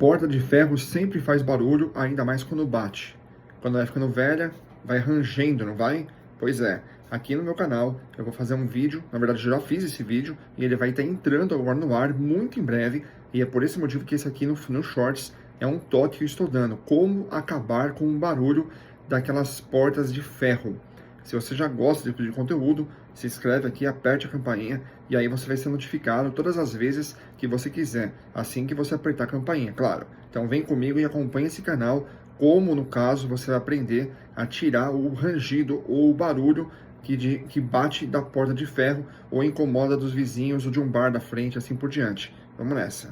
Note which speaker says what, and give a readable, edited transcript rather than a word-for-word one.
Speaker 1: porta de ferro sempre faz barulho, ainda mais quando bate. Quando vai ficando velha, vai rangendo, não vai? Pois é, aqui no meu canal eu vou fazer um vídeo, na verdade eu já fiz esse vídeo, e ele vai estar entrando agora no ar muito em breve, e é por esse motivo que esse aqui no Shorts é um toque que eu estou dando, como acabar com o barulho daquelas portas de ferro. Se você já gosta desse tipo de conteúdo, se inscreve aqui, aperte a campainha e aí você vai ser notificado todas as vezes que você quiser, assim que você apertar a campainha, claro. Então vem comigo e acompanhe esse canal, como no caso você vai aprender a tirar o rangido ou o barulho que bate da porta de ferro ou incomoda dos vizinhos ou de um bar da frente, assim por diante. Vamos nessa.